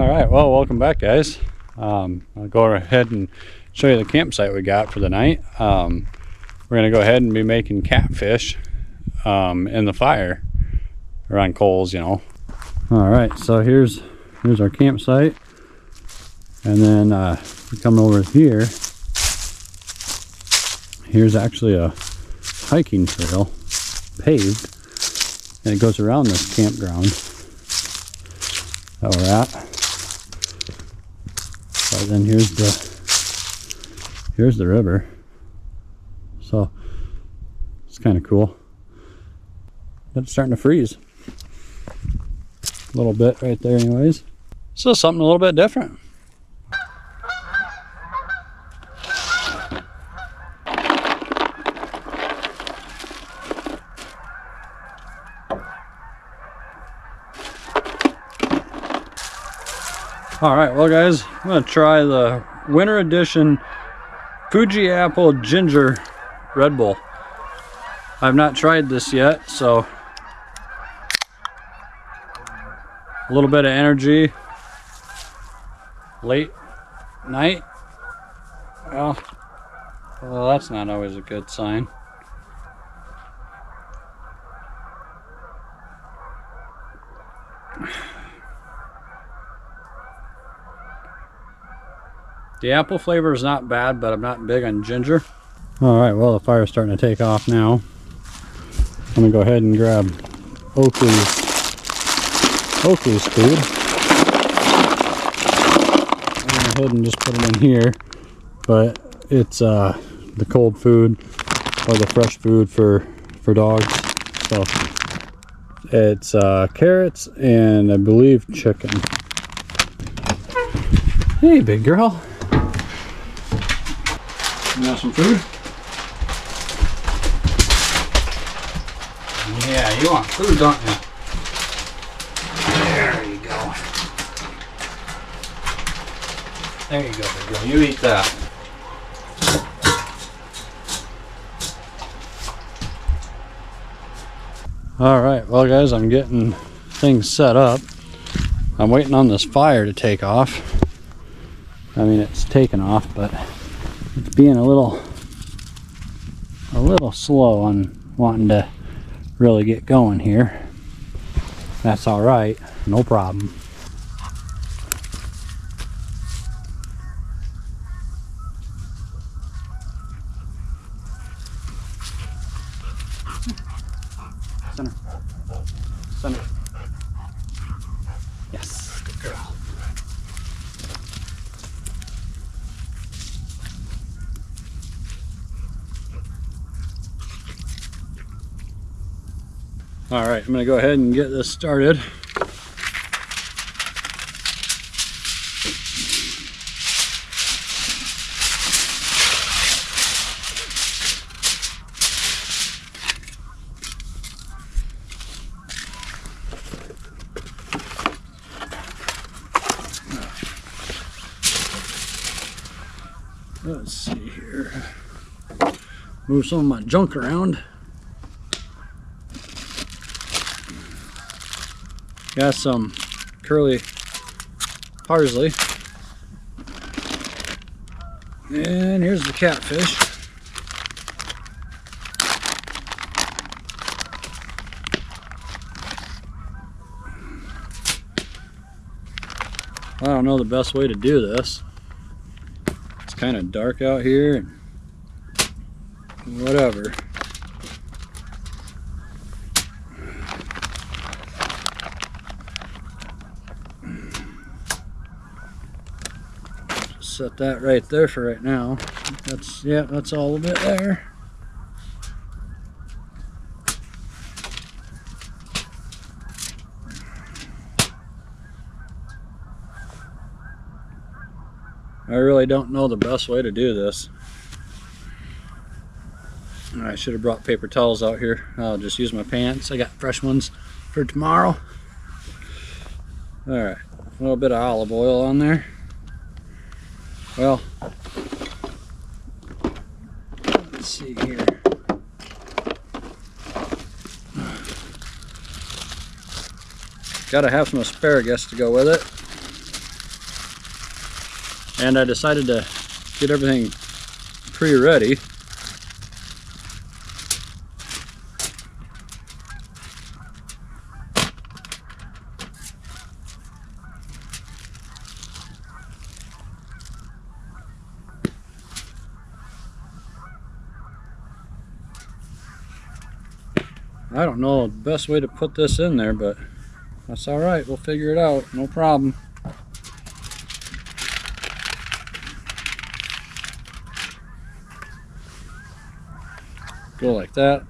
All right, well, welcome back, guys. I'll go ahead and show you the campsite we got for the night. We're gonna go ahead and be making catfish in the fire, or on coals, you know. All right, so here's our campsite, and then we come over here. Here's actually a hiking trail, paved, and it goes around this campground that we're at. So then here's the river. So it's kind of cool. But it's starting to freeze a little bit right there anyways. So something a little bit different. All right, well guys, I'm gonna try the winter edition Fuji Apple Ginger Red Bull. I've not tried this yet, so a little bit of energy late night. Well, that's not always a good sign. The apple flavor is not bad, but I'm not big on ginger. All right, well, the fire's starting to take off now. I'm gonna go ahead and grab Oakley's food. I'm gonna go ahead and just put it in here, but it's the cold food or the fresh food for dogs. So it's carrots and I believe chicken. Hey, big girl. You want some food? Yeah, you want food, don't you? There you go. There you go, big girl. You eat that. Alright, well guys, I'm getting things set up. I'm waiting on this fire to take off. I mean, it's taken off, but it's being a little slow on wanting to really get going here. That's all right, no problem. Center. Yes, good girl. All right, I'm gonna go ahead and get this started. Let's see here. Move some of my junk around. Got some curly parsley. And here's the catfish. I don't know the best way to do this. It's kind of dark out here and whatever. Set that right there for right now. That's all of it there. I really don't know the best way to do this. I should have brought paper towels out here. I'll just use my pants. I got fresh ones for tomorrow. Alright, a little bit of olive oil on there. Well, let's see here. Gotta have some asparagus to go with it. and I decided to get everything pre-ready. I don't know the best way to put this in there, but that's all right. We'll figure it out. No problem. Go like that.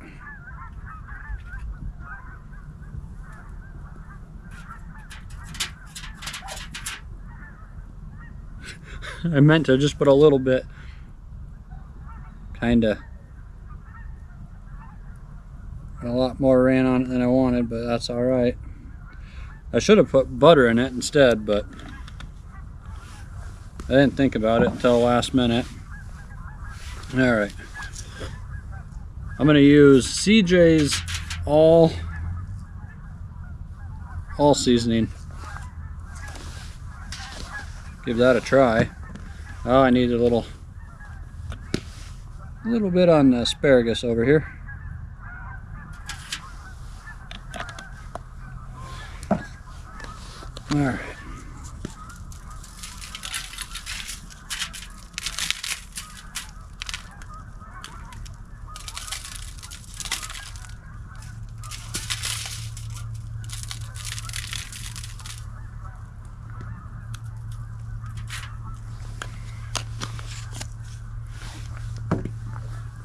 I meant to just put a little bit, kinda. A lot more ran on it than I wanted, but that's all right. I should have put butter in it instead, but I didn't think about it until the last minute. All right. I'm gonna use CJ's all seasoning. Give that a try. Oh, I need a little bit on the asparagus over here. All right.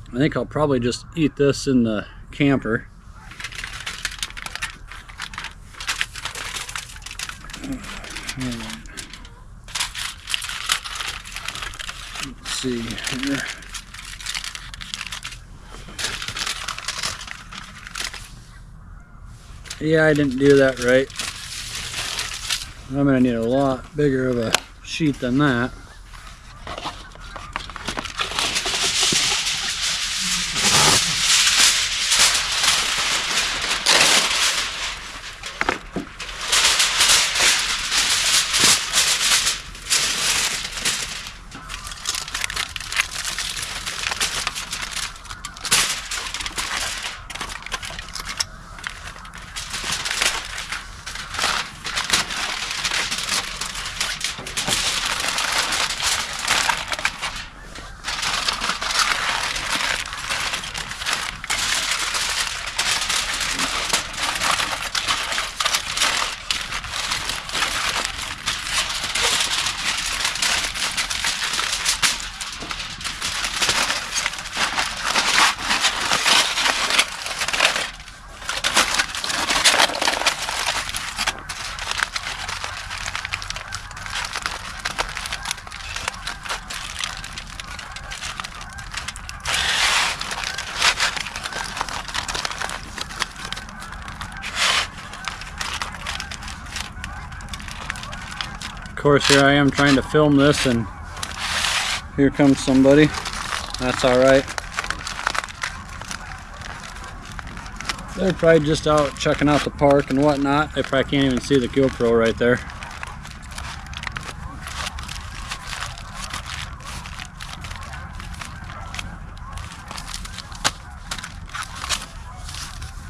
I think I'll probably just eat this in the camper. Let's see here. Yeah, I didn't do that right. I'm gonna need a lot bigger of a sheet than that. Of course, here I am trying to film this, and here comes somebody. That's all right. They're probably just out checking out the park and whatnot. They probably can't even see the GoPro right there.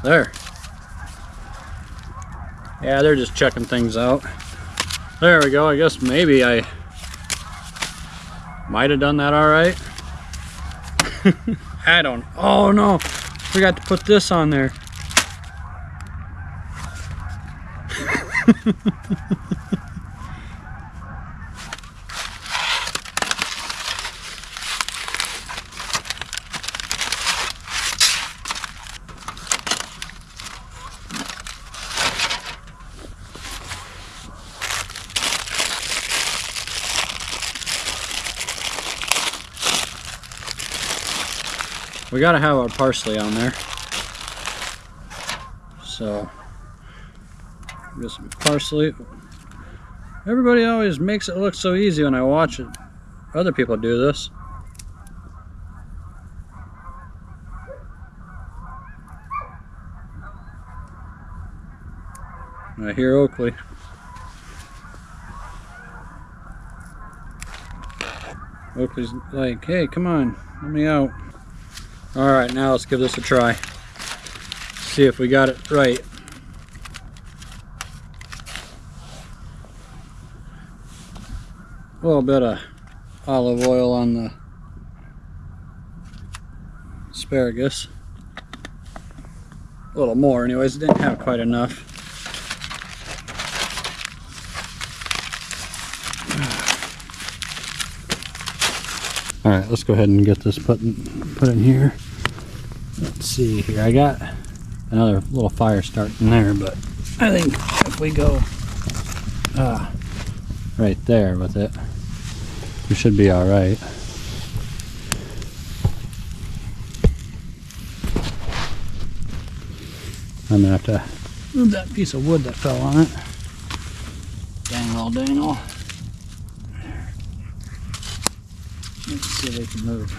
There. Yeah, they're just checking things out. There we go. I guess maybe I might have done that all right. I don't. Oh no! Forgot to put this on there. We gotta have our parsley on there. So, get some parsley. Everybody always makes it look so easy when I watch it. Other people do this. I hear Oakley. Oakley's like, hey, come on, let me out. Alright, now let's give this a try. See if we got it right. A little bit of olive oil on the asparagus. A little more anyways, it didn't have quite enough. Alright, let's go ahead and get this put in here. Let's see here, I got another little fire starting there, but I think if we go right there with it, we should be alright. I'm gonna have to move that piece of wood that fell on it. Dangle. Let's see if we can move.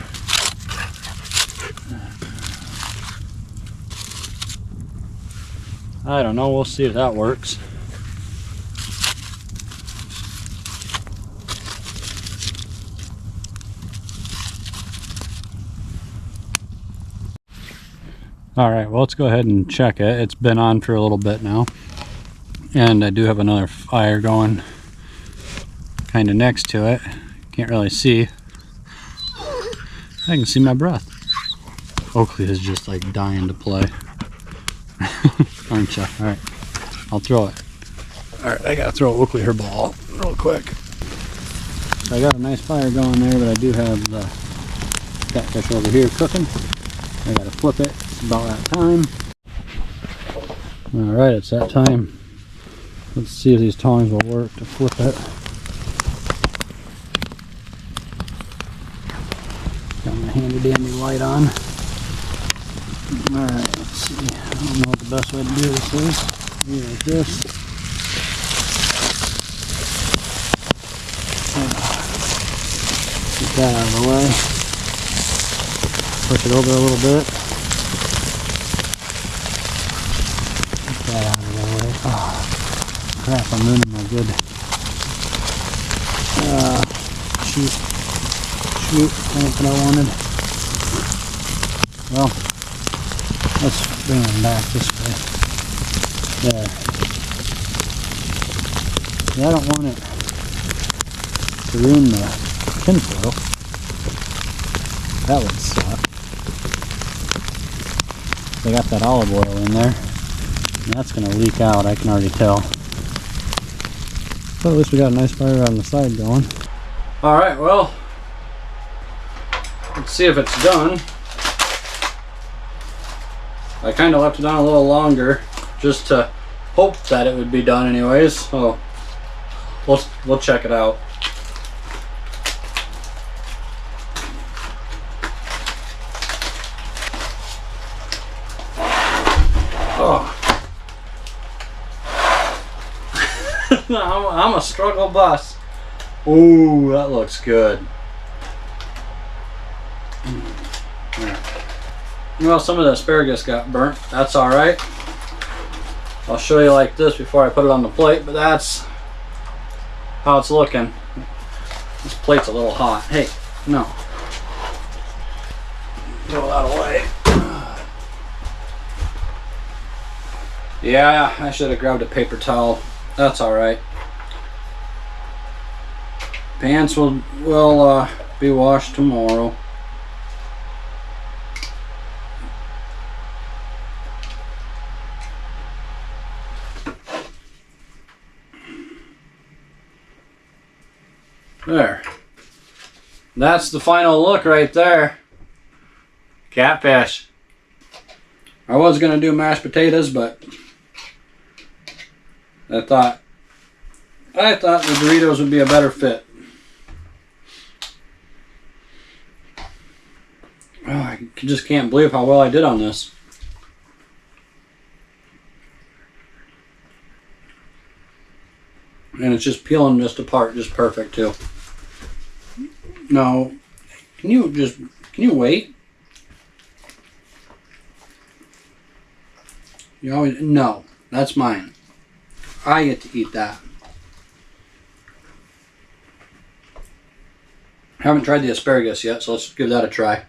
I don't know, we'll see if that works. Alright, well let's go ahead and check it. It's been on for a little bit now. And I do have another fire going kind of next to it. Can't really see. I can see my breath. Oakley is just like dying to play. Aren't you? Alright, I'll throw it. Alright, I gotta throw Oakley her ball real quick. So I got a nice fire going there, but I do have the catfish over here cooking. I gotta flip it. It's about that time. Alright, it's that time. Let's see if these tongs will work to flip it. Got my handy dandy light on. Alright, let's see. I don't know what the best way to do this is. Maybe like this. Get that out of the way. Push it over a little bit. Get that out of the way. Oh, crap, I'm ruining my good. Shoot, that's what I wanted. Well, let's bring them back this way. There. Yeah, I don't want it to ruin the tinfoil. That would suck. They got that olive oil in there. And that's going to leak out, I can already tell. But at least we got a nice fire on the side going. Alright, well, let's see if it's done. I kind of left it on a little longer just to hope that it would be done anyways. So we'll check it out. Oh. I'm a struggle bus. Ooh, that looks good. Well, some of the asparagus got burnt. That's alright. I'll show you like this before I put it on the plate, but that's how it's looking. This plate's a little hot. Hey, no. Throw that away. Yeah, I should have grabbed a paper towel. That's alright. Pants will be washed tomorrow. There. That's the final look right there. Catfish. I was going to do mashed potatoes, but I thought the Doritos would be a better fit. Oh, I just can't believe how well I did on this. And it's just peeling just apart just perfect too. No, can you wait? You always, no, that's mine. I get to eat that. Haven't tried the asparagus yet, so let's give that a try.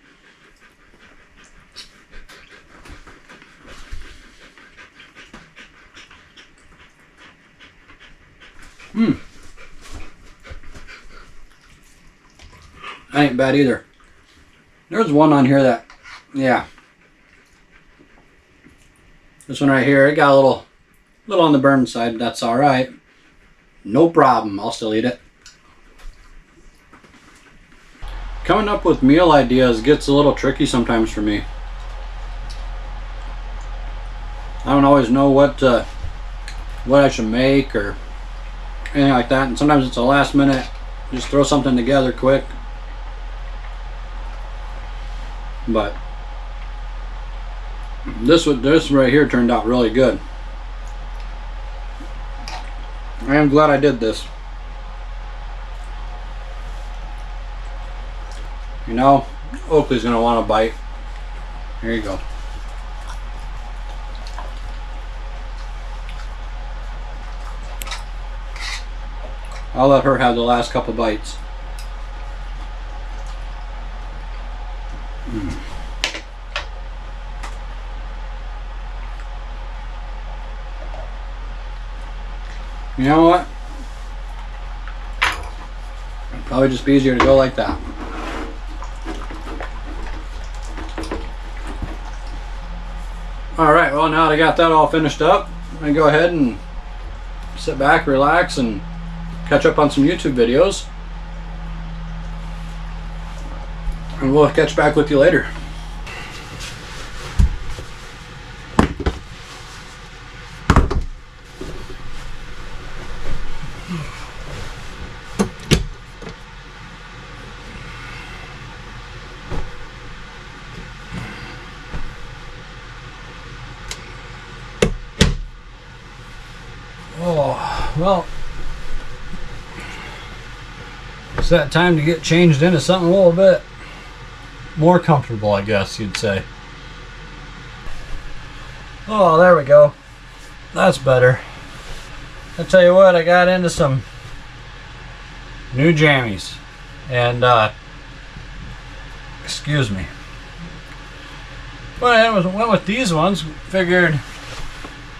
That ain't bad either. There's one on here that, yeah. This one right here, it got a little on the burn side. That's all right. No problem. I'll still eat it. Coming up with meal ideas gets a little tricky sometimes for me. I don't always know what I should make or anything like that, and sometimes it's a last minute, just throw something together quick. But this right here turned out really good. I am glad I did this. You know, Oakley's gonna want a bite. Here you go. I'll let her have the last couple bites. You know what? It'd probably just be easier to go like that. Alright, well, now that I got that all finished up, I'm going to go ahead and sit back, relax, and catch up on some YouTube videos. And we'll catch back with you later. Oh, well, it's that time to get changed into something a little bit more comfortable, I guess you'd say. Oh, there we go. That's better. I tell you what, I got into some new jammies, and excuse me. Went with these ones. Figured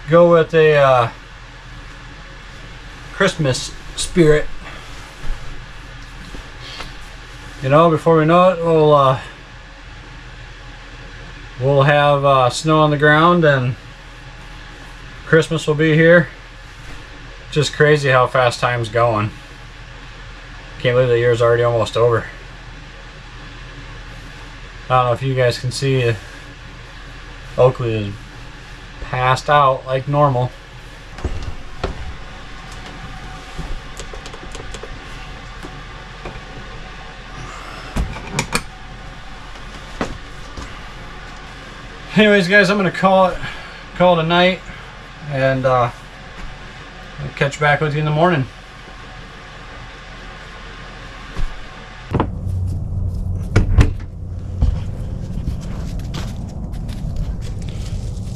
go with a Christmas spirit. You know, before we know it, we'll have snow on the ground and Christmas will be here. Just crazy how fast time's going. Can't believe the year's already almost over. I don't know if you guys can see, Oakley is passed out like normal. Anyways, guys, I'm gonna call it a night, and I'll catch back with you in the morning.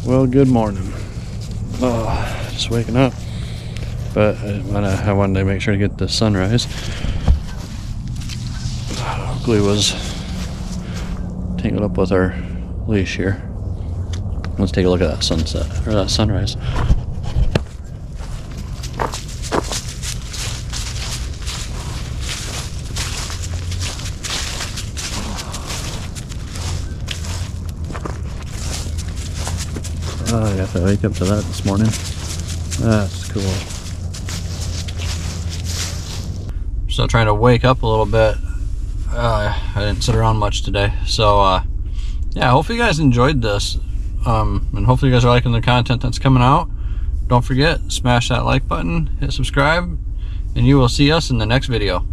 Well, good morning. Oh, just waking up, but I wanted to make sure to get the sunrise. Oakley was tangled up with our leash here. Let's take a look at that sunset, or that sunrise. Oh, I got to wake up to that this morning. That's cool. Still trying to wake up a little bit. I didn't sit around much today, so yeah, hopefully you guys enjoyed this. And hopefully you guys are liking the content that's coming out. Don't forget, smash that like button, hit subscribe, and you will see us in the next video.